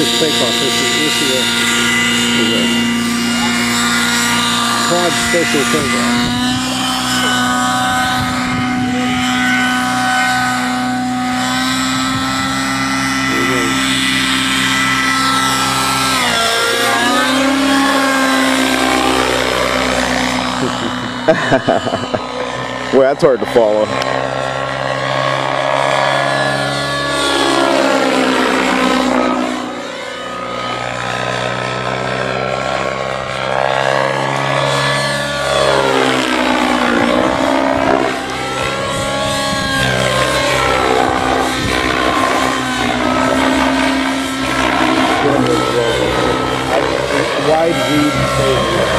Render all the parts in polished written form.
this takeoff. This is a quad special takeoff. Well, that's hard to follow. Wide reed stadium.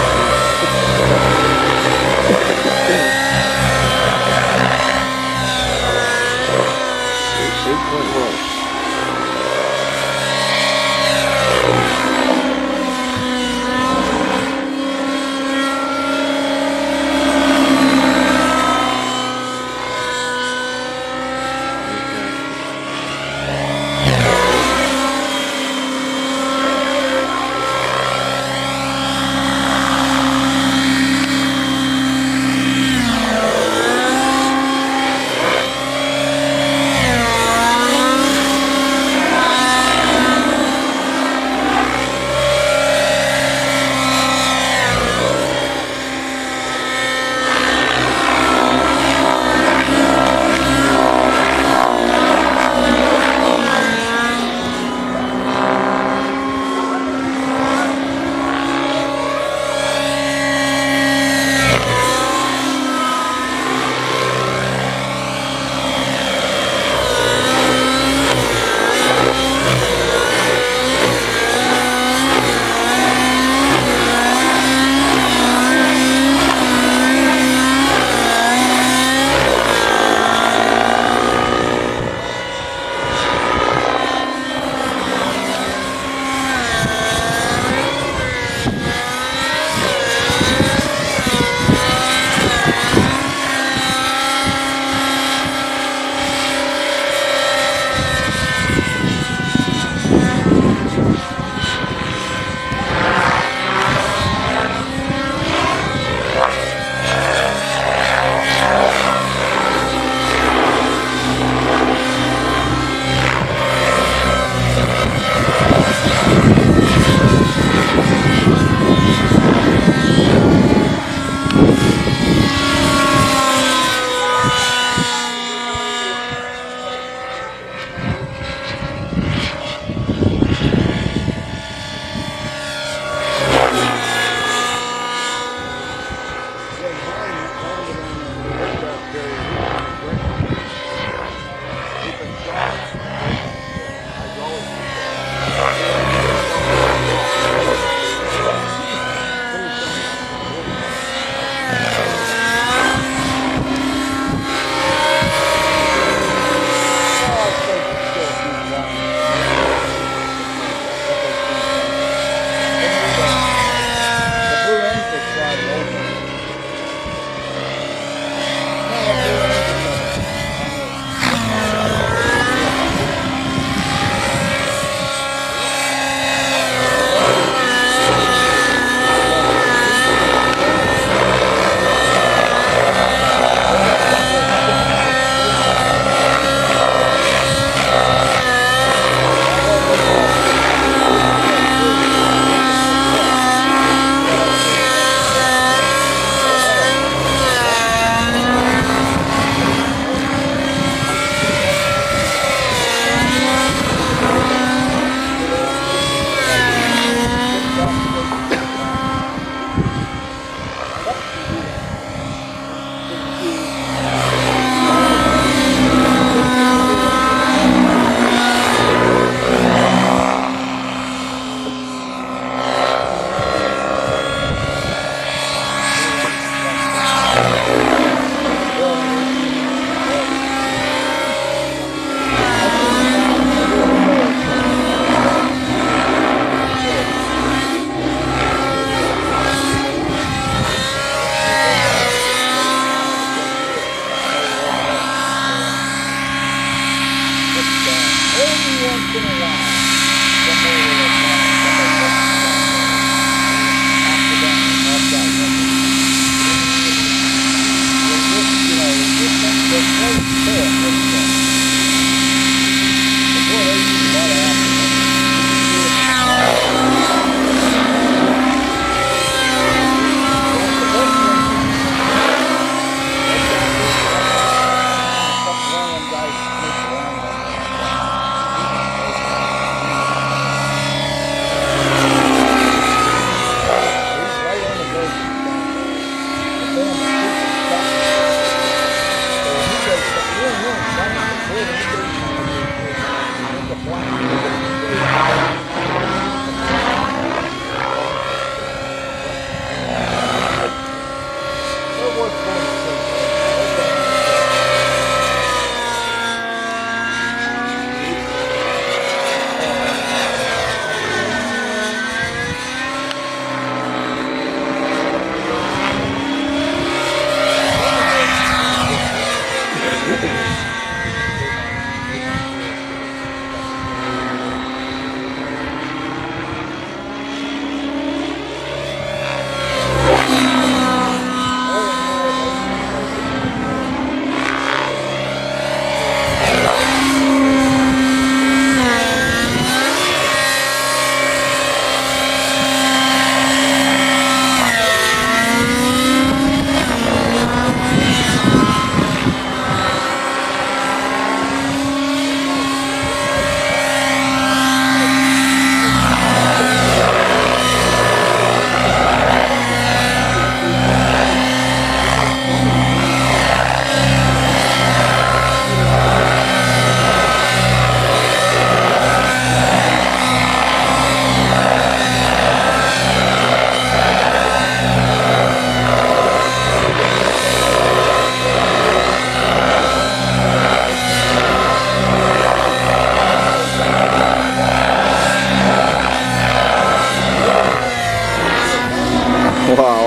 Wow.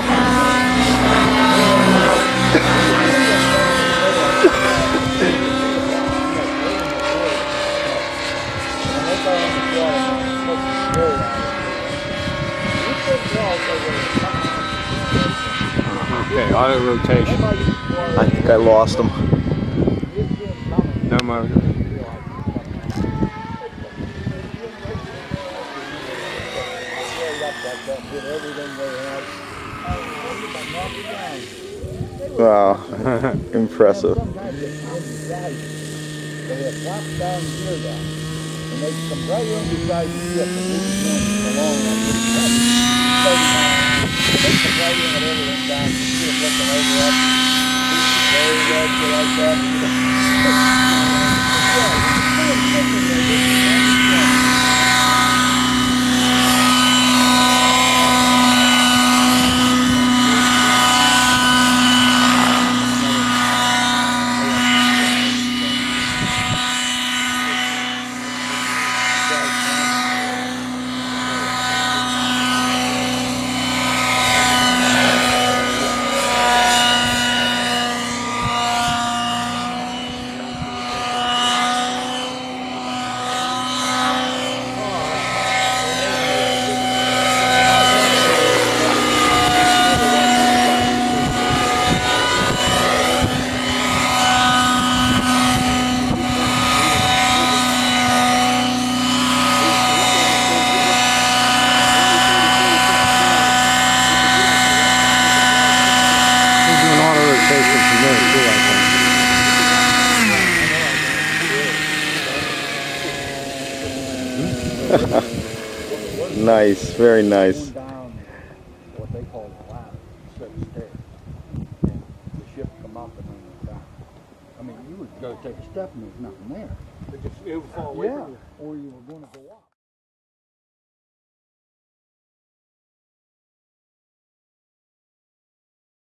Okay, auto rotation. I think I lost him. No motor. Wow. Impressive. They had flapped down here down, and they come right in beside the ship, and we was going along on this ship. They come right in with everything down, the ship looking over us, very red, like that. Nice, very nice. Down what they call the ladder, set stairs, and the ship come up and then went down. I mean, you would go take a step and there's nothing there. It would fall away Yeah, from you. or you were going to go up.